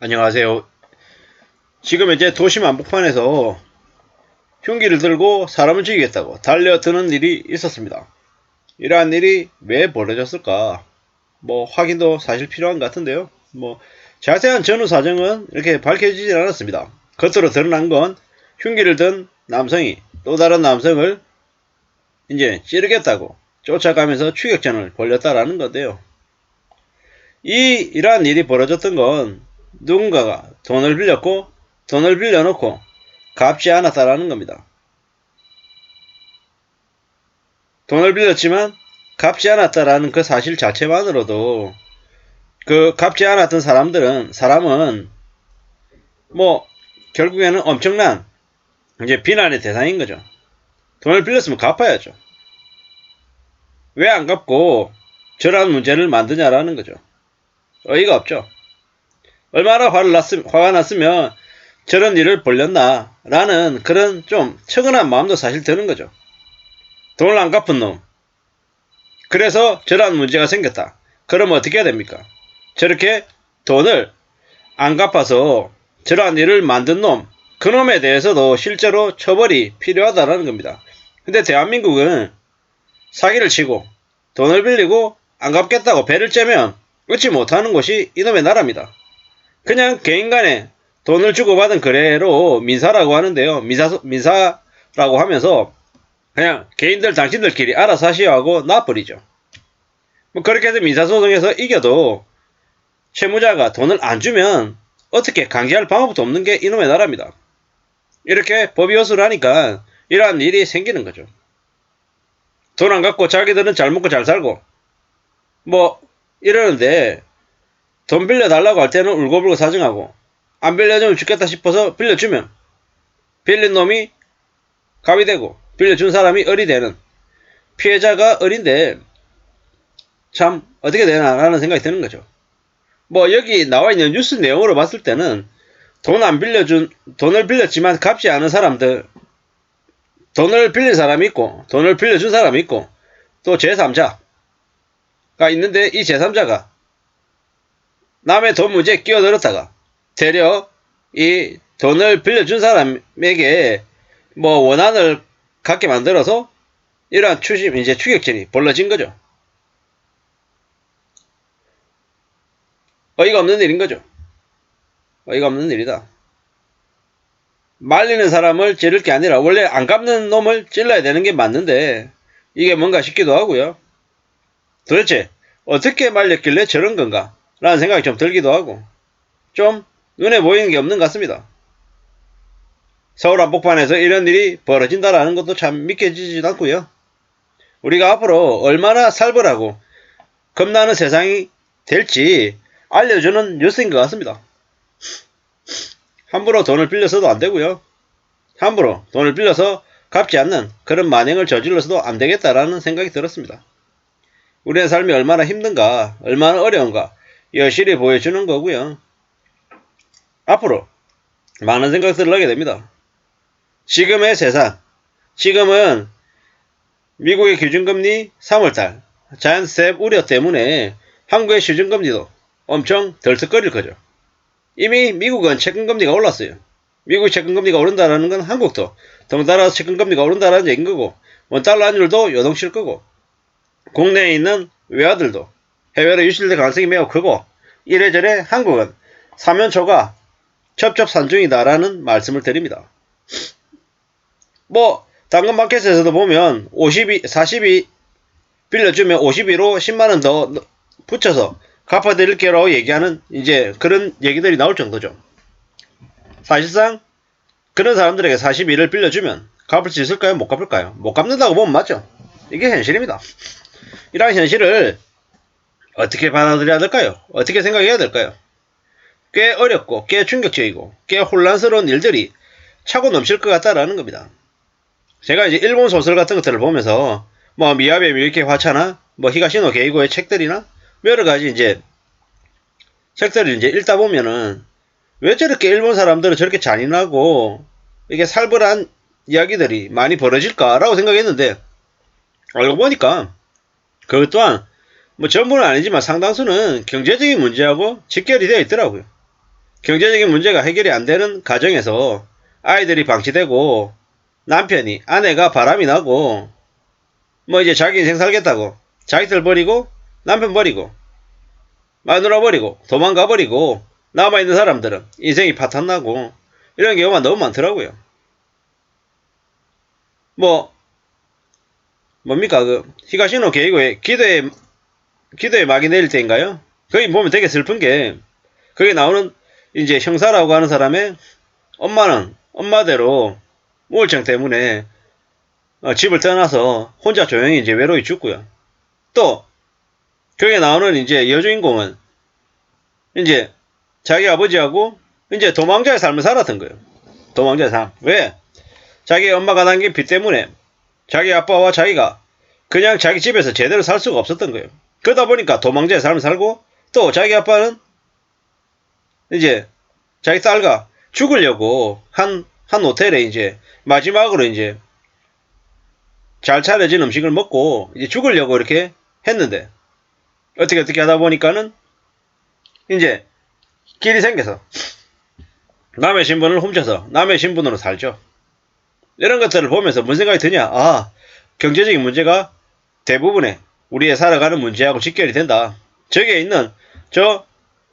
안녕하세요. 지금 이제 도심 한복판에서 흉기를 들고 사람을 죽이겠다고 달려드는 일이 있었습니다. 이러한 일이 왜 벌어졌을까? 확인도 사실 필요한 것 같은데요. 자세한 전후 사정은 이렇게 밝혀지질 않았습니다. 겉으로 드러난 건 흉기를 든 남성이 또 다른 남성을 이제 찌르겠다고 쫓아가면서 추격전을 벌였다라는 건데요. 이러한 일이 벌어졌던 건 누군가가 돈을 빌렸고 돈을 빌려놓고 갚지 않았다라는 겁니다. 돈을 빌렸지만 갚지 않았다라는 그 사실 자체만으로도 그 갚지 않았던 사람은 결국에는 엄청난 이제 비난의 대상인 거죠. 돈을 빌렸으면 갚아야죠. 왜 안 갚고 저런 문제를 만드냐라는 거죠. 어이가 없죠. 얼마나 화가 났으면 저런 일을 벌였나 라는 그런 좀 측은한 마음도 사실 드는 거죠. 돈을 안 갚은 놈. 그래서 저러한 문제가 생겼다. 그러면 어떻게 해야 됩니까? 저렇게 돈을 안 갚아서 저러한 일을 만든 놈, 그놈에 대해서도 실제로 처벌이 필요하다는 겁니다. 근데 대한민국은 사기를 치고 돈을 빌리고 안 갚겠다고 배를 째면 얻지 못하는 곳이 이놈의 나라입니다. 그냥 개인 간에 돈을 주고받은 거래로 민사라고 하는데요. 민사라고 하면서 그냥 개인들 당신들끼리 알아서 하시오 하고 놔버리죠. 그렇게 해서 민사소송에서 이겨도 채무자가 돈을 안 주면 어떻게 강제할 방법도 없는 게 이놈의 나라입니다. 이렇게 법이 허술을 하니까 이러한 일이 생기는 거죠. 돈 안 갖고 자기들은 잘 먹고 잘 살고 이러는데 돈 빌려달라고 할 때는 울고불고 사정하고 안 빌려주면 죽겠다 싶어서 빌려주면 빌린 놈이 갑이 되고 빌려준 사람이 을이 되는, 피해자가 을인데 참 어떻게 되나라는 생각이 드는 거죠. 여기 나와 있는 뉴스 내용으로 봤을 때는 돈을 빌렸지만 갚지 않은 사람들, 돈을 빌린 사람이 있고 돈을 빌려준 사람이 있고 또 제3자가 있는데, 이 제3자가 남의 돈 문제에 끼어들었다가 되려 이 돈을 빌려준 사람에게 원한을 갖게 만들어서 이러한 추격전이 벌어진 거죠. 어이가 없는 일인 거죠. 어이가 없는 일이다. 말리는 사람을 찌를 게 아니라 원래 안 갚는 놈을 찔러야 되는 게 맞는데 이게 뭔가 싶기도 하고요. 도대체 어떻게 말렸길래 저런 건가 라는 생각이 좀 들기도 하고 좀 눈에 보이는 게 없는 것 같습니다. 서울 한복판에서 이런 일이 벌어진다라는 것도 참 믿겨지지도 않고요. 우리가 앞으로 얼마나 살벌하고 겁나는 세상이 될지 알려주는 뉴스인 것 같습니다. 함부로 돈을 빌려서도 안 되고요. 함부로 돈을 빌려서 갚지 않는 그런 만행을 저질러서도 안 되겠다라는 생각이 들었습니다. 우리의 삶이 얼마나 힘든가, 얼마나 어려운가 여실히 보여주는 거고요. 앞으로 많은 생각들을 하게 됩니다. 지금의 세상, 지금은 미국의 기준금리 3월달 자연스텝 우려 때문에 한국의 시중금리도 엄청 덜컥거릴 거죠. 이미 미국은 채권금리가 올랐어요. 미국의 채권금리가 오른다는 건 한국도 덩달아 채권금리가 오른다는 얘기인 거고, 원달러 환율도 요동칠 거고, 국내에 있는 외화들도 해외로 유출될 가능성이 매우 크고, 이래저래 한국은 사면초가 첩첩산중이다라는 말씀을 드립니다. 당근마켓에서도 보면 40이 빌려주면 52로 10만원 더 붙여서 갚아드릴게라고 얘기하는 이제 그런 얘기들이 나올 정도죠. 사실상 그런 사람들에게 42를 빌려주면 갚을 수 있을까요? 못 갚을까요? 못 갚는다고 보면 맞죠. 이게 현실입니다. 이러한 현실을 어떻게 받아들여야 될까요? 어떻게 생각해야 될까요? 꽤 어렵고 꽤 충격적이고 꽤 혼란스러운 일들이 차고 넘칠 것 같다라는 겁니다. 제가 이제 일본 소설 같은 것들을 보면서 미야베 미유키 화차나 히가시노 게이고의 책들이나 여러 가지 이제 책들을 이제 읽다 보면은 왜 저렇게 일본 사람들은 저렇게 잔인하고 이게 살벌한 이야기들이 많이 벌어질까라고 생각했는데, 알고 보니까 그것 또한 전부는 아니지만 상당수는 경제적인 문제하고 직결이 되어 있더라고요. 경제적인 문제가 해결이 안 되는 가정에서 아이들이 방치되고 남편이, 아내가 바람이 나고 뭐 이제 자기 인생 살겠다고 자기들 버리고 남편 버리고 마누라 버리고 도망가 버리고 남아있는 사람들은 인생이 파탄나고 이런 경우가 너무 많더라고요. 뭡니까 히가시노 게이고의 기도에 막이 내릴 때인가요? 거기 보면 되게 슬픈 게 거기 나오는 이제 형사라고 하는 사람의 엄마는 엄마대로 우울증 때문에 집을 떠나서 혼자 조용히 이제 외로이 죽고요. 또 거기에 나오는 이제 여주인공은 이제 자기 아버지하고 이제 도망자의 삶을 살았던 거예요. 도망자의 삶. 왜? 자기 엄마가 남긴 빚 때문에 자기 아빠와 자기가 그냥 자기 집에서 제대로 살 수가 없었던 거예요. 그러다 보니까 도망자의 삶을 살고 또 자기 아빠는 이제 자기 딸과 죽으려고 한 호텔에 이제 마지막으로 이제 잘 차려진 음식을 먹고 이제 죽으려고 이렇게 했는데 어떻게 하다 보니까는 이제 길이 생겨서 남의 신분을 훔쳐서 남의 신분으로 살죠. 이런 것들을 보면서 무슨 생각이 드냐? 경제적인 문제가 대부분의 우리의 살아가는 문제하고 직결이 된다. 저기에 있는 저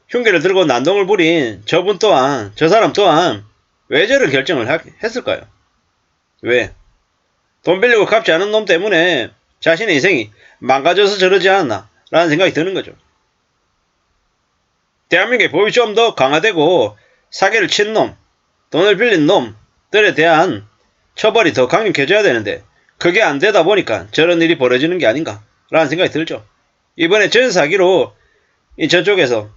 흉기를 들고 난동을 부린 저분 또한, 저 사람 또한 왜 저런 결정을 했을까요? 왜? 돈 빌리고 갚지 않은 놈 때문에 자신의 인생이 망가져서 저러지 않았나 라는 생각이 드는 거죠. 대한민국의 법이 좀 더 강화되고 사기를 친 놈, 돈을 빌린 놈들에 대한 처벌이 더 강력해져야 되는데 그게 안 되다 보니까 저런 일이 벌어지는 게 아닌가 라는 생각이 들죠. 이번에 전사기로 저쪽에서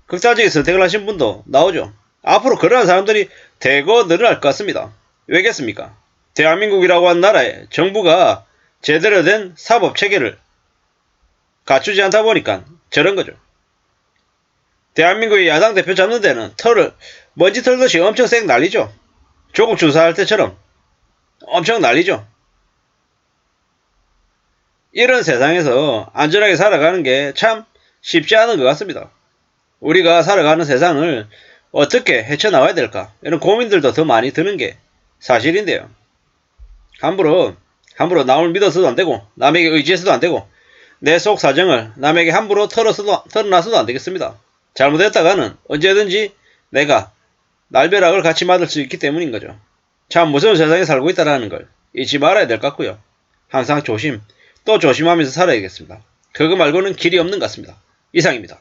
극단적인 선택을 하신 분도 나오죠. 앞으로 그러한 사람들이 대거 늘어날 것 같습니다. 왜겠습니까? 대한민국이라고 한 나라에 정부가 제대로 된 사법체계를 갖추지 않다 보니까 저런 거죠. 대한민국의 야당 대표 잡는 데는 먼지 털듯이 엄청 쌩 난리죠. 조국 조사할 때처럼 엄청 난리죠. 이런 세상에서 안전하게 살아가는 게 참 쉽지 않은 것 같습니다. 우리가 살아가는 세상을 어떻게 헤쳐나와야 될까 이런 고민들도 더 많이 드는 게 사실인데요. 함부로 남을 믿어서도 안되고 남에게 의지해서도 안되고 내 속 사정을 남에게 함부로 털어놔서도 안되겠습니다. 잘못했다가는 언제든지 내가 날벼락을 같이 맞을 수 있기 때문인 거죠. 참 무서운 세상에 살고 있다는 걸 잊지 말아야 될 것 같고요. 항상 조심하면서 살아야겠습니다. 그거 말고는 길이 없는 것 같습니다. 이상입니다.